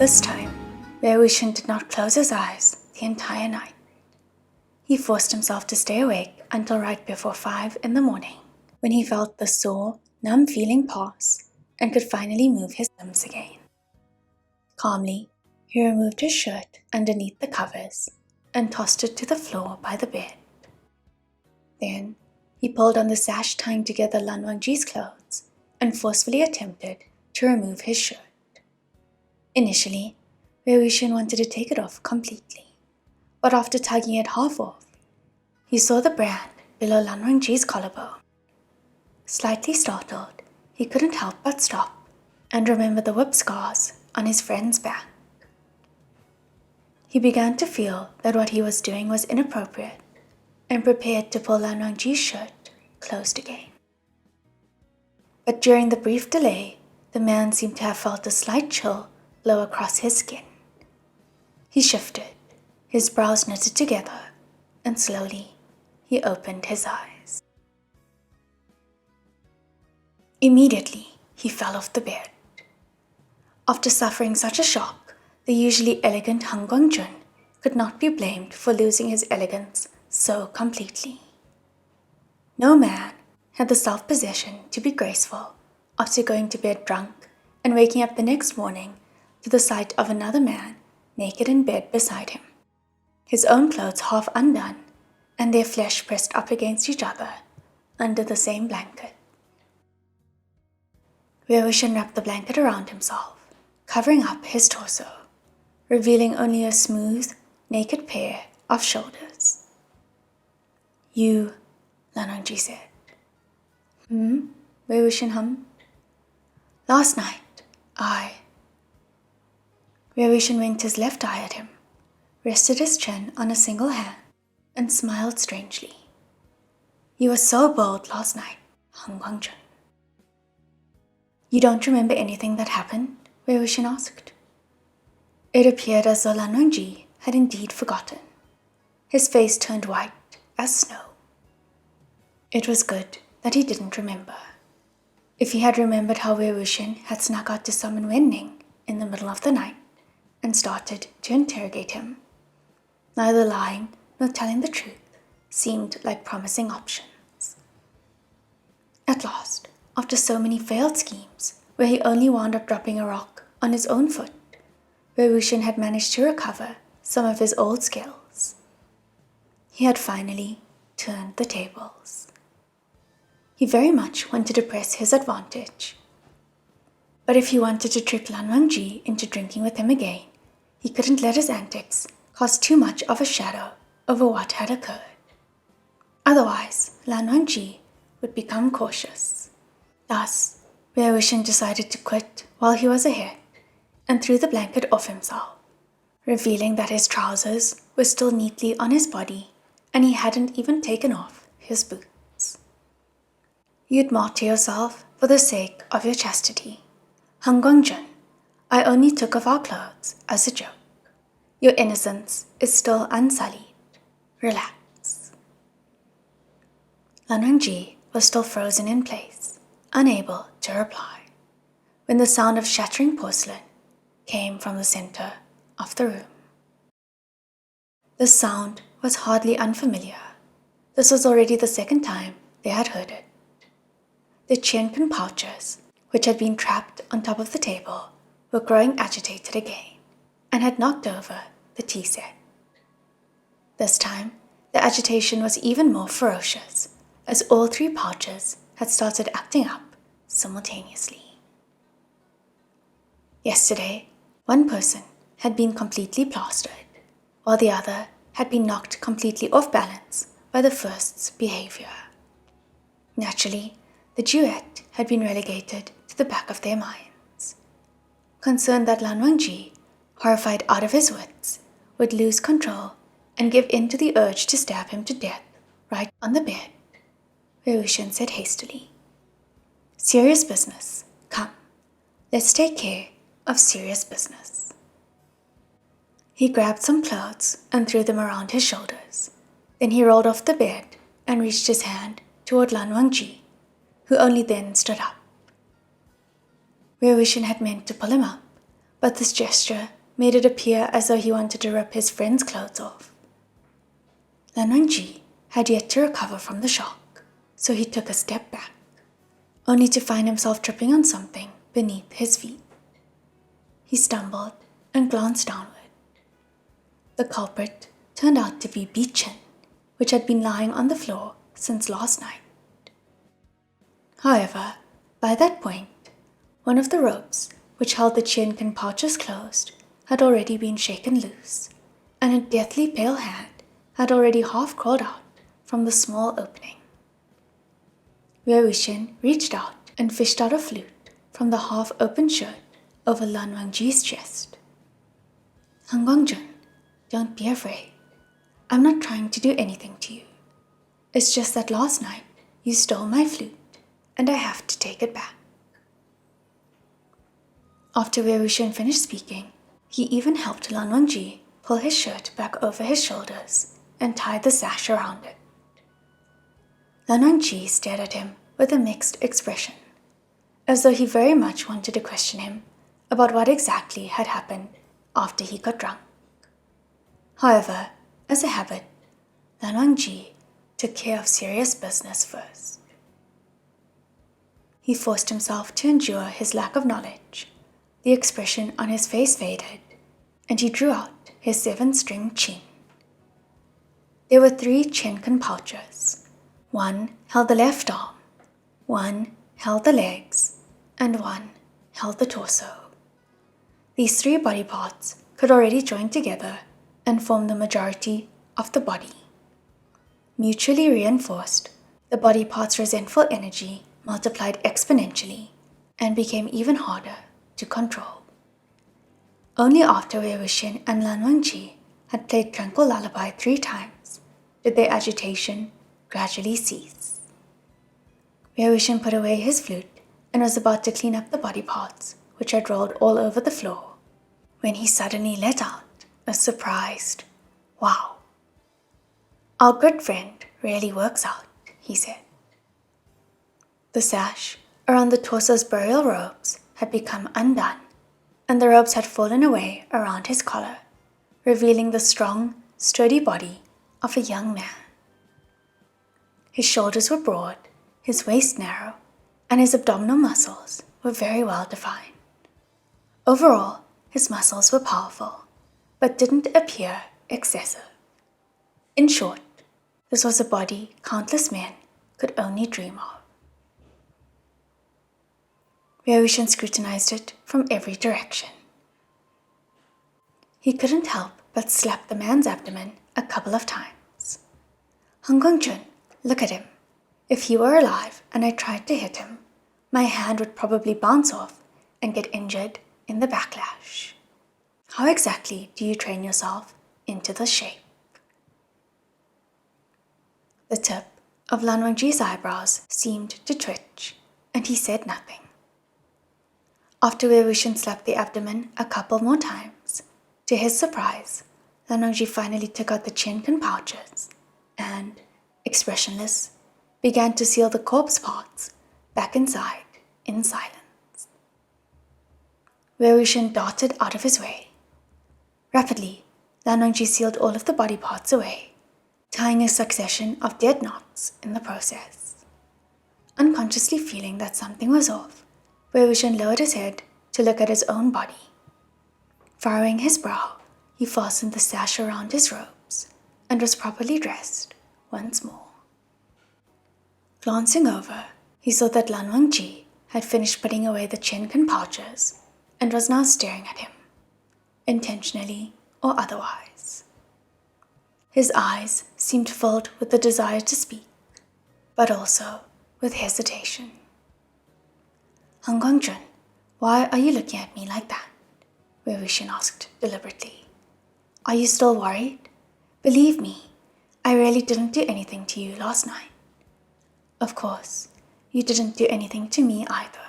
This time, Wei Wuxian did not close his eyes the entire night. He forced himself to stay awake until right before 5 in the morning, when he felt the sore, numb feeling pass and could finally move his limbs again. Calmly, he removed his shirt underneath the covers and tossed it to the floor by the bed. Then, he pulled on the sash tying together Lan Wangji's clothes and forcefully attempted to remove his shirt. Initially, Wei Wuxian wanted to take it off completely, but after tugging it half off, he saw the brand below Lan Wangji's collarbone. Slightly startled, he couldn't help but stop and remember the whip scars on his friend's back. He began to feel that what he was doing was inappropriate and prepared to pull Lan Wangji's shirt closed again. But during the brief delay, the man seemed to have felt a slight chill blow across his skin. He shifted, his brows knitted together, and slowly he opened his eyes. Immediately, he fell off the bed. After suffering such a shock, the usually elegant Han Guangjun could not be blamed for losing his elegance so completely. No man had the self-possession to be graceful after going to bed drunk and waking up the next morning to the sight of another man naked in bed beside him, his own clothes half undone and their flesh pressed up against each other under the same blanket. Wei Wuxian wrapped the blanket around himself, covering up his torso, revealing only a smooth, naked pair of shoulders. "You," Lan Wangji said. Wei Wuxian hummed. "Last night, Wei Wuxian winked his left eye at him, rested his chin on a single hand, and smiled strangely. "You were so bold last night, Han Guangjun." "You don't remember anything that happened?" Wei Wuxian asked. It appeared as though Lan Wangji had indeed forgotten. His face turned white as snow. It was good that he didn't remember. If he had remembered how Wei Wuxian had snuck out to summon Wenning in the middle of the night and started to interrogate him, neither lying nor telling the truth seemed like promising options. At last, after so many failed schemes, where he only wound up dropping a rock on his own foot, Wei Wuxian had managed to recover some of his old skills. He had finally turned the tables. He very much wanted to press his advantage. But if he wanted to trick Lan Wangji into drinking with him again, he couldn't let his antics cast too much of a shadow over what had occurred. Otherwise, Lan Wangji would become cautious. Thus, Wei Wuxian decided to quit while he was ahead and threw the blanket off himself, revealing that his trousers were still neatly on his body and he hadn't even taken off his boots. "You'd martyr yourself for the sake of your chastity. Han Guangjun, I only took off our clothes as a joke. Your innocence is still unsullied. Relax." Lan Wangji was still frozen in place, unable to reply, when the sound of shattering porcelain came from the center of the room. The sound was hardly unfamiliar. This was already the second time they had heard it. The qianping pouches, which had been trapped on top of the table, were growing agitated again and had knocked over the tea set. This time, the agitation was even more ferocious, as all 3 pouches had started acting up simultaneously. Yesterday, one person had been completely plastered, while the other had been knocked completely off balance by the first's behavior. Naturally, the duet had been relegated to the back of their minds. Concerned that Lan Wangji, horrified out of his wits, would lose control and give in to the urge to stab him to death right on the bed, Wei Wuxian said hastily, "Serious business. Come, let's take care of serious business." He grabbed some clothes and threw them around his shoulders. Then he rolled off the bed and reached his hand toward Lan Wangji, who only then stood up. Wei Wuxian had meant to pull him up, but this gesture made it appear as though he wanted to rip his friend's clothes off. Lan Wangji had yet to recover from the shock, so he took a step back, only to find himself tripping on something beneath his feet. He stumbled and glanced downward. The culprit turned out to be Beachin, which had been lying on the floor since last night. However, by that point, one of the ropes which held the Qiankan pouches closed had already been shaken loose, and a deathly pale hand had already half crawled out from the small opening. Wei Wuxian reached out and fished out a flute from the half-open shirt over Lan Wangji's chest. Han Guangjun, don't be afraid. I'm not trying to do anything to you. It's just that last night you stole my flute, and I have to take it back. After Wei Wuxian finished speaking, he even helped Lan Wangji pull his shirt back over his shoulders and tie the sash around it. Lan Wangji stared at him with a mixed expression, as though he very much wanted to question him about what exactly had happened after he got drunk. However, as a habit, Lan Wangji took care of serious business first. He forced himself to endure his lack of knowledge. The expression on his face faded, and he drew out his 7-string qin. There were 3 Qiankan pouches. One held the left arm, one held the legs, and one held the torso. These 3 body parts could already join together and form the majority of the body. Mutually reinforced, the body parts' resentful energy multiplied exponentially and became even harder to control. Only after Wei Wuxian and Lan Wangji had played Tranquil Lullaby 3 times did their agitation gradually cease. Wei Wuxian put away his flute and was about to clean up the body parts which had rolled all over the floor when he suddenly let out a surprised, "Wow. Our good friend really works out," he said. The sash around the torso's burial robes had become undone, and the robes had fallen away around his collar, revealing the strong, sturdy body of a young man. His shoulders were broad, his waist narrow, and his abdominal muscles were very well defined. Overall, his muscles were powerful, but didn't appear excessive. In short, this was a body countless men could only dream of. Wei Wuxian scrutinized it from every direction. He couldn't help but slap the man's abdomen a couple of times. Han Guangjun, look at him. If he were alive and I tried to hit him, my hand would probably bounce off and get injured in the backlash. How exactly do you train yourself into this shape? The tip of Lan Wangji's eyebrows seemed to twitch, and he said nothing. After Wei Wuxian slapped the abdomen a couple more times, to his surprise, Lan Wangji finally took out the Qiankan pouches and, expressionless, began to seal the corpse parts back inside in silence. Wei Wuxian darted out of his way. Rapidly, Lan Wangji sealed all of the body parts away, tying a succession of dead knots in the process. Unconsciously feeling that something was off, Wei Wuxian lowered his head to look at his own body. Furrowing his brow, he fastened the sash around his robes and was properly dressed once more. Glancing over, he saw that Lan Wangji had finished putting away the Qiankan pouches and was now staring at him, intentionally or otherwise. His eyes seemed filled with the desire to speak, but also with hesitation. Han Guangjun, why are you looking at me like that? Wei Wuxian asked deliberately. Are you still worried? Believe me, I really didn't do anything to you last night. Of course, you didn't do anything to me either.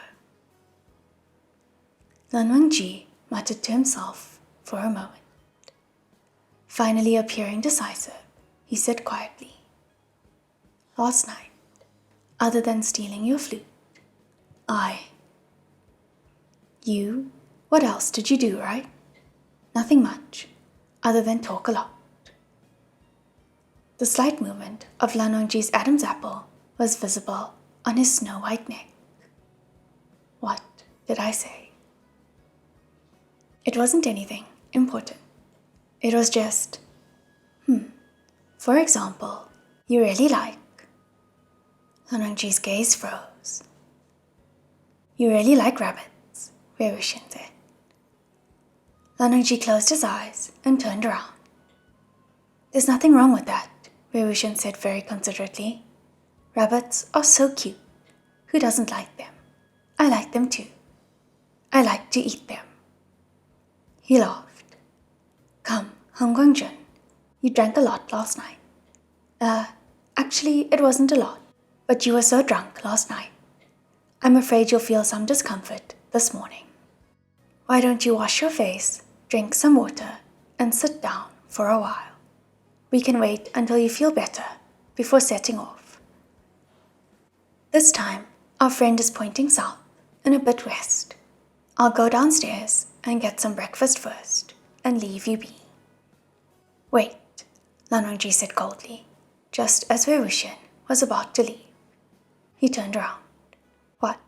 Lan Wangji muttered to himself for a moment. Finally appearing decisive, he said quietly, Last night, other than stealing your flute, you What else did you do, right? Nothing much, other than talk a lot. The slight movement of Lanongji's Adam's apple was visible on his snow-white neck. What did I say? It wasn't anything important. It was just, for example, you really like. Lanongji's gaze froze. You really like rabbits, Wei Wuxian said. Lanongji closed his eyes and turned around. There's nothing wrong with that, Wei Wuxian said very considerately. Rabbits are so cute. Who doesn't like them? I like them too. I like to eat them. He laughed. Come, Hong Guangjun, you drank a lot last night. Actually, it wasn't a lot, but you were so drunk last night. I'm afraid you'll feel some discomfort this morning. Why don't you wash your face, drink some water, and sit down for a while? We can wait until you feel better before setting off. This time, our friend is pointing south and a bit west. I'll go downstairs and get some breakfast first and leave you be. Wait, Lanongji said coldly, just as Wei Wuxian was about to leave. He turned around. What?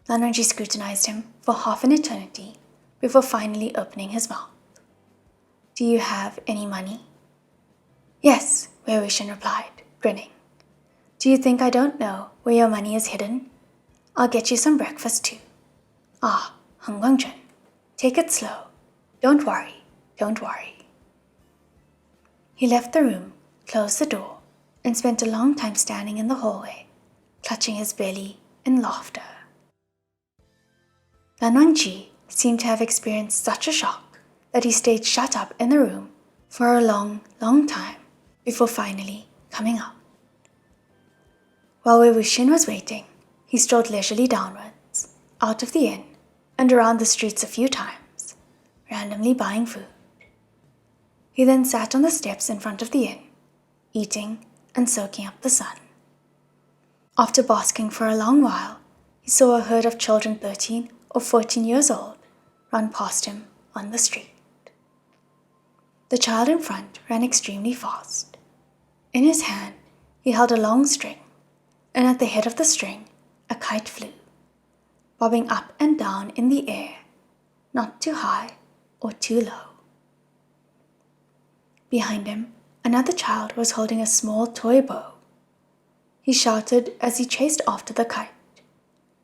Lanongji scrutinized him for half an eternity before finally opening his mouth. Do you have any money? Yes, Wei Wuxian replied, grinning. Do you think I don't know where your money is hidden? I'll get you some breakfast too. Ah, Hong Guangjun, take it slow. Don't worry, don't worry. He left the room, closed the door, and spent a long time standing in the hallway, clutching his belly in laughter. Lanongji seemed to have experienced such a shock that he stayed shut up in the room for a long, long time before finally coming out. While Wei Wuxian was waiting, he strolled leisurely downwards, out of the inn, and around the streets a few times, randomly buying food. He then sat on the steps in front of the inn, eating and soaking up the sun. After basking for a long while, he saw a herd of children 13 or 14 years old run past him on the street. The child in front ran extremely fast. In his hand, he held a long string, and at the head of the string, a kite flew, bobbing up and down in the air, not too high or too low. Behind him, another child was holding a small toy bow. He shouted as he chased after the kite,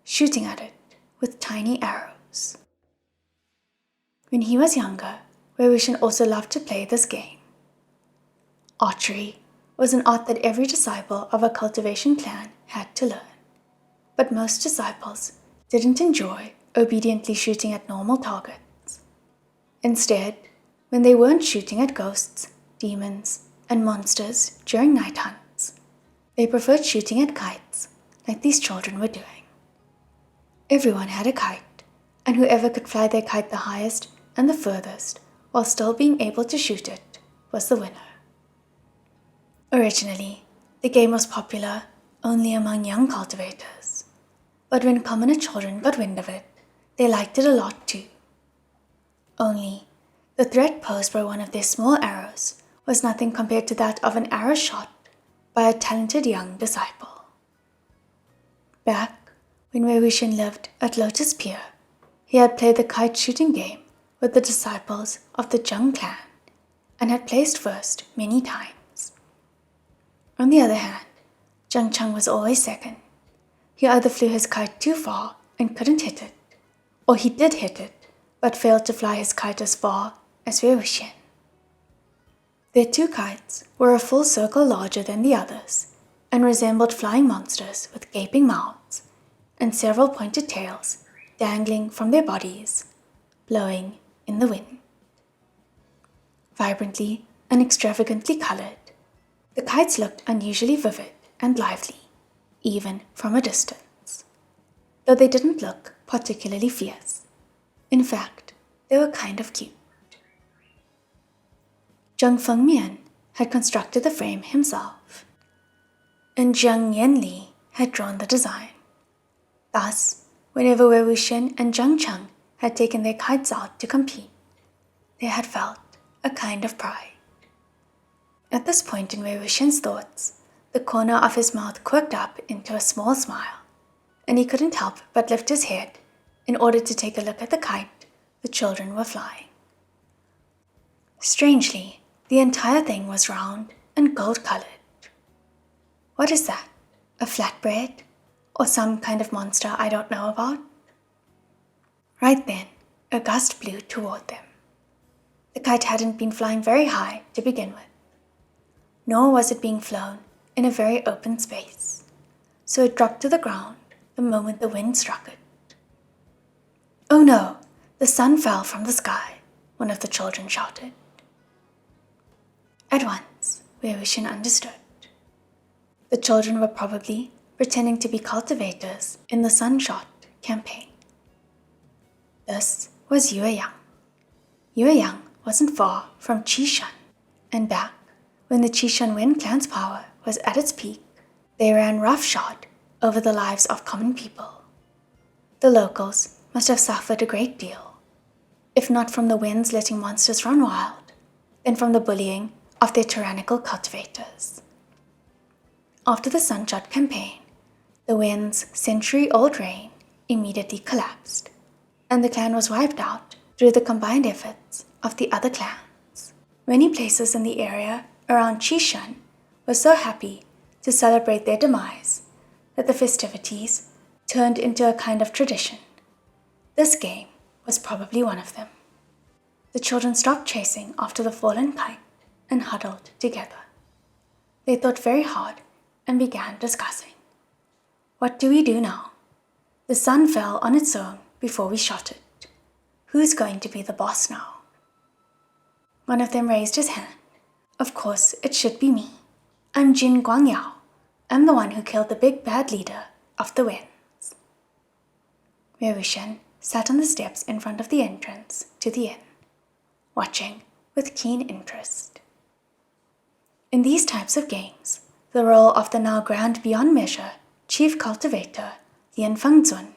shooting at it with tiny arrows. When he was younger, Wei Wuxian also loved to play this game. Archery was an art that every disciple of a cultivation clan had to learn, but most disciples didn't enjoy obediently shooting at normal targets. Instead, when they weren't shooting at ghosts, demons, and monsters during night hunts, they preferred shooting at kites like these children were doing. Everyone had a kite, and whoever could fly their kite the highest and the furthest while still being able to shoot it was the winner. Originally, the game was popular only among young cultivators, but when commoner children got wind of it, they liked it a lot too. Only, the threat posed by one of their small arrows was nothing compared to that of an arrow shot by a talented young disciple. Back when Wei Wuxian lived at Lotus Pier, he had played the kite shooting game with the disciples of the Zheng clan and had placed first many times. On the other hand, Zheng Cheng was always second. He either flew his kite too far and couldn't hit it, or he did hit it but failed to fly his kite as far as Wei Wuxian. Their two kites were a full circle larger than the others and resembled flying monsters with gaping mouths and several pointed tails dangling from their bodies, blowing in the wind. Vibrantly and extravagantly colored, the kites looked unusually vivid and lively, even from a distance, though they didn't look particularly fierce. In fact, they were kind of cute. Zheng Fengmian had constructed the frame himself, and Zheng Yanli had drawn the design. Thus, whenever Wei Wuxian and Zheng Cheng had taken their kites out to compete, they had felt a kind of pride. At this point in Wei Wuxian's thoughts, the corner of his mouth quirked up into a small smile, and he couldn't help but lift his head in order to take a look at the kite the children were flying. Strangely, the entire thing was round and gold-colored. What is that? A flatbread? Or some kind of monster I don't know about? Right then, a gust blew toward them. The kite hadn't been flying very high to begin with, nor was it being flown in a very open space, so it dropped to the ground the moment the wind struck it. "Oh no, the sun fell from the sky," one of the children shouted. At once, Wei Wuxian understood. The children were probably pretending to be cultivators in the Sunshot campaign. This was Yueyang. Yueyang wasn't far from Qishan, and back when the Qishan Wen clan's power was at its peak, they ran roughshod over the lives of common people. The locals must have suffered a great deal, if not from the winds letting monsters run wild, then from the bullying of their tyrannical cultivators. After the Sunshot campaign, the Wen's century-old reign immediately collapsed, and the clan was wiped out through the combined efforts of the other clans. Many places in the area around Qishan were so happy to celebrate their demise that the festivities turned into a kind of tradition. This game was probably one of them. The children stopped chasing after the fallen kite and huddled together. They thought very hard and began discussing. What do we do now? The sun fell on its own before we shot it. Who's going to be the boss now? One of them raised his hand. Of course, it should be me. I'm Jin Guangyao. I'm the one who killed the big bad leader of the Wens. Wei Wuxian sat on the steps in front of the entrance to the inn, watching with keen interest. In these types of games, the role of the now grand beyond measure chief cultivator Lian Fengzun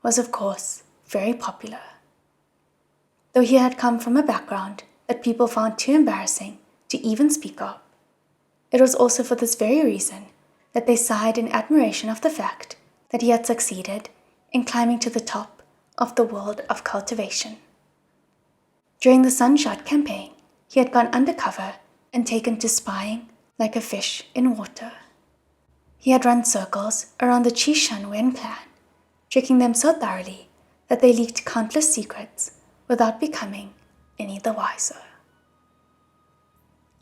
was of course very popular. Though he had come from a background that people found too embarrassing to even speak of, it was also for this very reason that they sighed in admiration of the fact that he had succeeded in climbing to the top of the world of cultivation. During the Sunshot campaign, he had gone undercover and taken to spying like a fish in water. He had run circles around the Qishan Wen clan, tricking them so thoroughly that they leaked countless secrets without becoming any the wiser.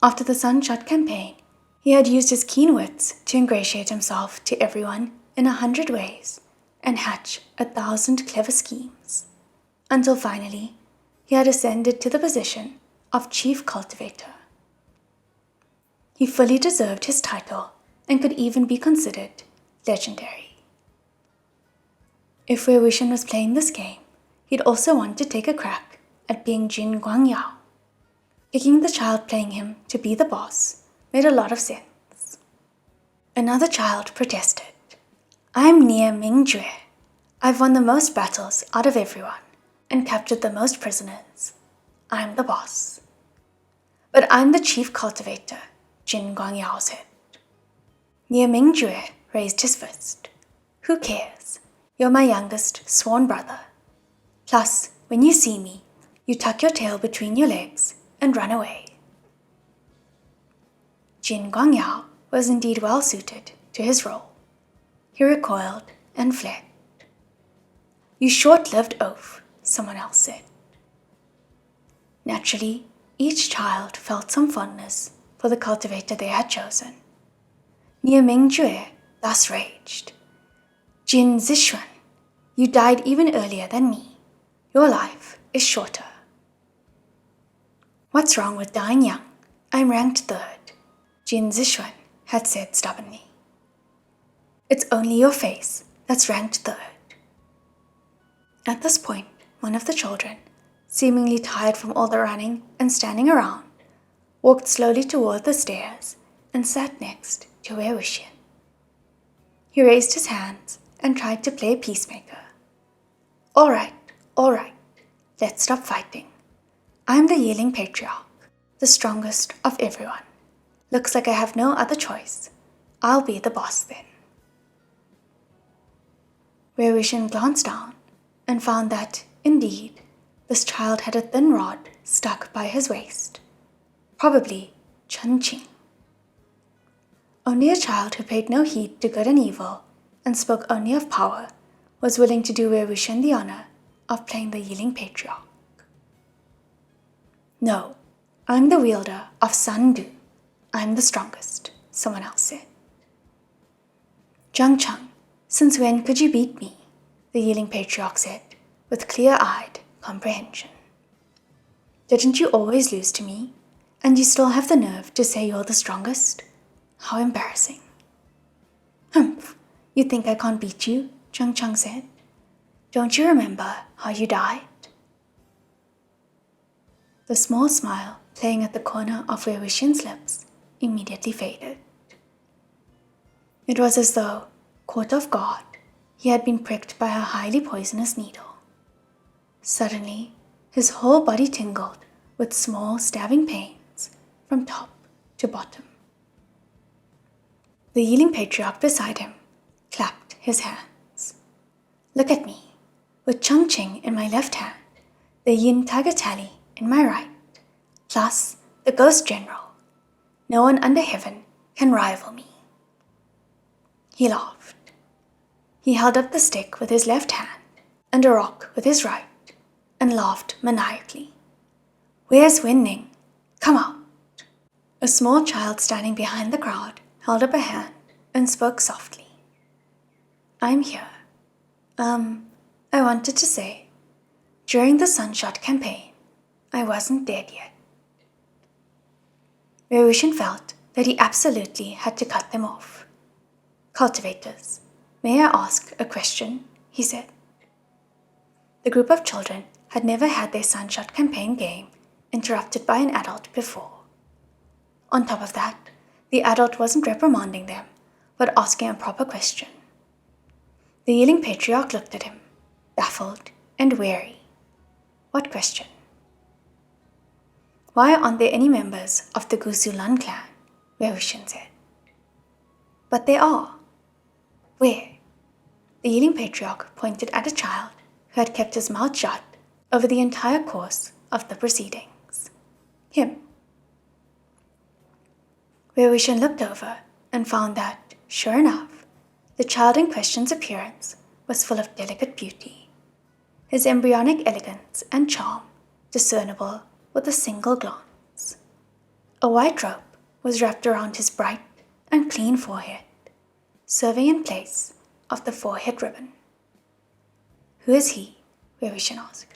After the Sunshot campaign, he had used his keen wits to ingratiate himself to everyone in 100 ways and hatch 1,000 clever schemes, until finally he had ascended to the position of chief cultivator. He fully deserved his title and could even be considered legendary. If Wei Wuxian was playing this game, he'd also want to take a crack at being Jin Guangyao. Picking the child playing him to be the boss made a lot of sense. Another child protested. "I'm near Mingjue. I've won the most battles out of everyone and captured the most prisoners. I'm the boss." "But I'm the chief cultivator," Jin Guangyao said. Near Mingjue raised his fist. "Who cares? You're my youngest sworn brother. Plus, when you see me, you tuck your tail between your legs and run away." Jin Guangyao was indeed well suited to his role. He recoiled and fled. "You short-lived oaf," someone else said. Naturally, each child felt some fondness for the cultivator they had chosen. Near Mingjue thus raged. "Jin Zishuan, you died even earlier than me. Your life is shorter." "What's wrong with dying young? I'm ranked 3rd, Jin Zishuan had said stubbornly. "It's only your face that's ranked 3rd. At this point, one of the children, seemingly tired from all the running and standing around, walked slowly toward the stairs and sat next to Wei Wuxian. He raised his hands and tried to play peacemaker. All right, let's stop fighting. I'm the Yearling Patriarch, the strongest of everyone. Looks like I have no other choice. I'll be the boss then. Wei-Wuxian glanced down and found that, indeed, this child had a thin rod stuck by his waist. Probably Chun-Ching. Only a child who paid no heed to good and evil and spoke only of power was willing to do Wei-Wuxian the honor of playing the Yearling Patriarch. No, I'm the wielder of Sandu. I'm the strongest, someone else said. Zhang Cheng, since when could you beat me? The Yearling Patriarch said, with clear-eyed comprehension. Didn't you always lose to me? And you still have the nerve to say you're the strongest? How embarrassing. Humph, you think I can't beat you? Zhang Cheng said. Don't you remember how you died? The small smile playing at the corner of Wei-Wuxian's lips immediately faded. It was as though, caught off guard, he had been pricked by a highly poisonous needle. Suddenly, his whole body tingled with small stabbing pains from top to bottom. The Yearling Patriarch beside him clapped his hands. Look at me, with Chun-Ching in my left hand, the Yin Tiger Tally in my right, plus the Ghost General. No one under heaven can rival me. He laughed. He held up the stick with his left hand and a rock with his right and laughed maniacally. Where's winning? Come out. A small child standing behind the crowd held up a hand and spoke softly. I'm here. I wanted to say, during the Sunshot campaign, I wasn't dead yet. Wei-Wuxian felt that he absolutely had to cut them off. Cultivators, may I ask a question? He said. The group of children had never had their Sunshot campaign game interrupted by an adult before. On top of that, the adult wasn't reprimanding them, but asking a proper question. The Yearling Patriarch looked at him, baffled and wary. What question? Why aren't there any members of the Gusulan clan? Wei-Wuxian said. But there are. Where? The Yearling Patriarch pointed at a child who had kept his mouth shut over the entire course of the proceedings. Him. Wei-Wuxian looked over and found that, sure enough, the child in question's appearance was full of delicate beauty, his embryonic elegance and charm discernible with a single glance. A white rope was wrapped around his bright and clean forehead, serving in place of the forehead ribbon. Who is he? Wei-Wuxian asked.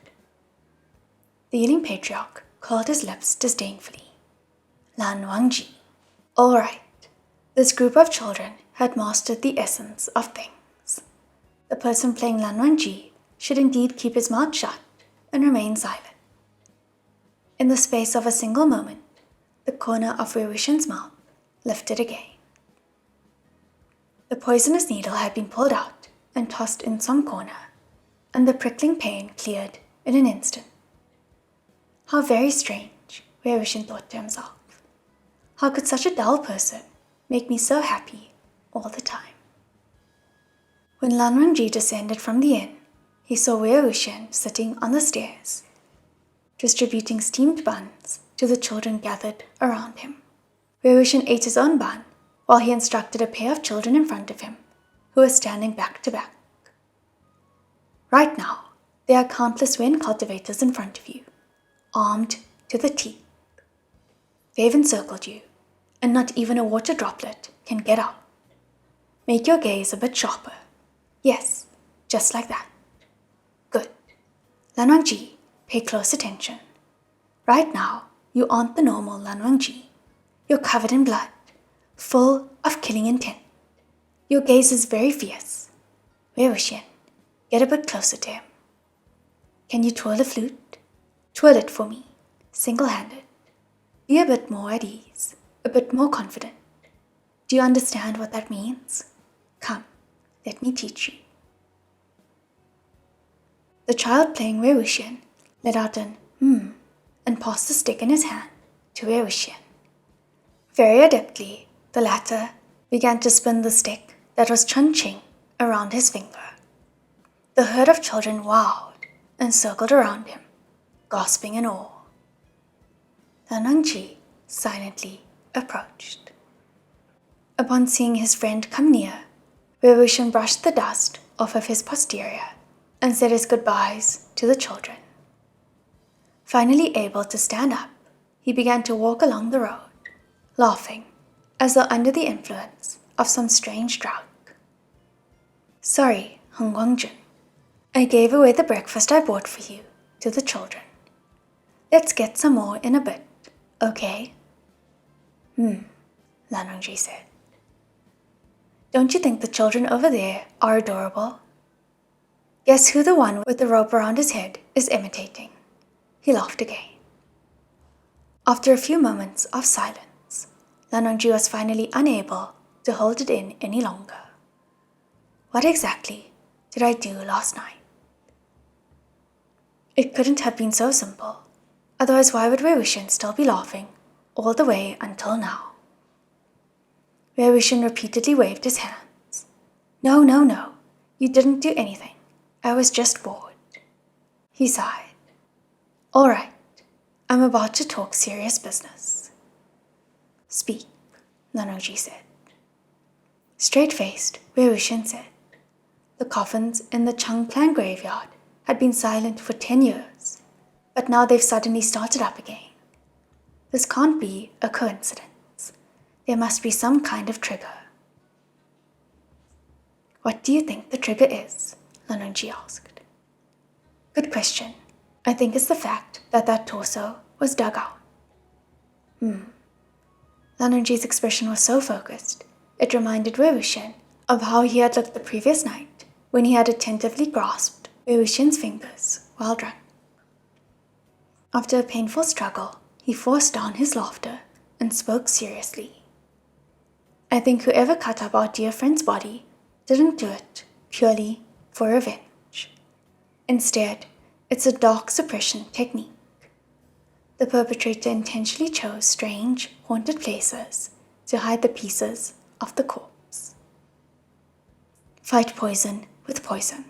The Yearling Patriarch curled his lips disdainfully. Lan Wangji. All right, this group of children had mastered the essence of things. The person playing Lan Wangji should indeed keep his mouth shut and remain silent. In the space of a single moment, the corner of Wei-Wuxian's mouth lifted again. The poisonous needle had been pulled out and tossed in some corner, and the prickling pain cleared in an instant. How very strange, Wei-Wuxian thought to himself. How could such a dull person make me so happy all the time? When Lan Wangji descended from the inn, he saw Wei-Wuxian sitting on the stairs, distributing steamed buns to the children gathered around him. Wei-Wuxian ate his own bun while he instructed a pair of children in front of him who were standing back to back. Right now, there are countless Wen cultivators in front of you, armed to the teeth. They've encircled you, and not even a water droplet can get out. Make your gaze a bit sharper. Yes, just like that. Good. Lan Wangji, pay close attention. Right now, you aren't the normal Lan Wangji. You're covered in blood, full of killing intent. Your gaze is very fierce. Wei-Wuxian, get a bit closer to him. Can you twirl a flute? Twirl it for me, single-handed. Be a bit more at ease, a bit more confident. Do you understand what that means? Come, let me teach you. The child playing Wei-Wuxian let out an and passed the stick in his hand to Wei Wuxian. Very adeptly, the latter began to spin the stick that was chun-ching around his finger. The herd of children wowed and circled around him, gasping in awe. Lan Hongqi silently approached. Upon seeing his friend come near, Wei Wuxian brushed the dust off of his posterior and said his goodbyes to the children. Finally able to stand up, he began to walk along the road, laughing as though under the influence of some strange drug. Sorry, Hong Guangjun. I gave away the breakfast I bought for you to the children. Let's get some more in a bit, okay? Lan Hongqi said. Don't you think the children over there are adorable? Guess who the one with the rope around his head is imitating? He laughed again. After a few moments of silence, Lan Hongqi was finally unable to hold it in any longer. What exactly did I do last night? It couldn't have been so simple. Otherwise, why would Wei Wuxian still be laughing all the way until now? Wei Wuxian repeatedly waved his hands. No, you didn't do anything. I was just bored. He sighed. All right, I'm about to talk serious business. Speak, Lan Hongqi said. Straight-faced, Wei Wuxian said. The coffins in the Chang clan graveyard had been silent for 10 years, but now they've suddenly started up again. This can't be a coincidence. There must be some kind of trigger. What do you think the trigger is? Lan Hongqi asked. Good question. I think it's the fact that that torso was dug out. Lan Hongqi's expression was so focused, it reminded Wei Wuxian of how he had looked the previous night when he had attentively grasped Wei Wuxian's fingers while drunk. After a painful struggle, he forced down his laughter and spoke seriously. I think whoever cut up our dear friend's body didn't do it purely for revenge. Instead, it's a dark suppression technique. The perpetrator intentionally chose strange, haunted places to hide the pieces of the corpse. Fight poison with poison.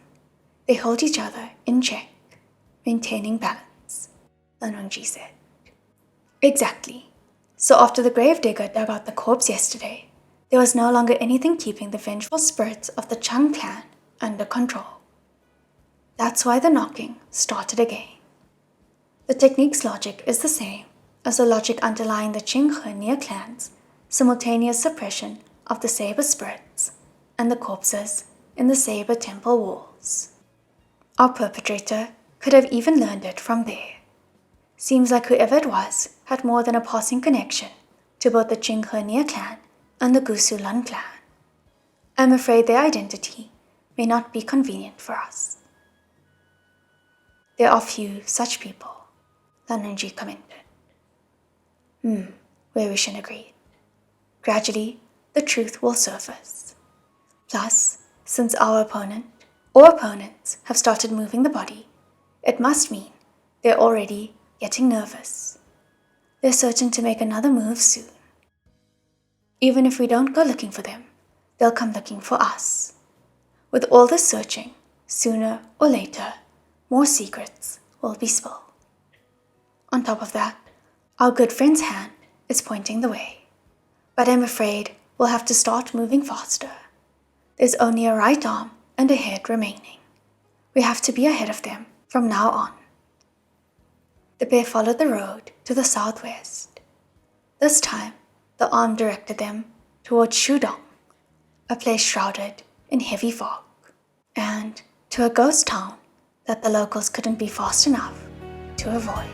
They hold each other in check, maintaining balance, Lan Hongqi said. Exactly. So after the gravedigger dug out the corpse yesterday, there was no longer anything keeping the vengeful spirits of the Chang clan under control. That's why the knocking started again. The technique's logic is the same as the logic underlying the Qinghe clan's simultaneous suppression of the saber spirits and the corpses in the saber temple walls. Our perpetrator could have even learned it from there. Seems like whoever it was had more than a passing connection to both the Qinghe clan and the Gusu Lan clan. I'm afraid their identity may not be convenient for us. There are few such people, Lan Hongqi commented. Wei Wuxian agreed. Gradually, the truth will surface. Plus, since our opponent or opponents have started moving the body, it must mean they're already getting nervous. They're certain to make another move soon. Even if we don't go looking for them, they'll come looking for us. With all this searching, sooner or later, more secrets will be spilled. On top of that, our good friend's hand is pointing the way. But I'm afraid we'll have to start moving faster. There's only a right arm and a head remaining. We have to be ahead of them from now on. The pair followed the road to the southwest. This time, the arm directed them towards Shudong, a place shrouded in heavy fog, and to a ghost town that the locals couldn't be fast enough to avoid.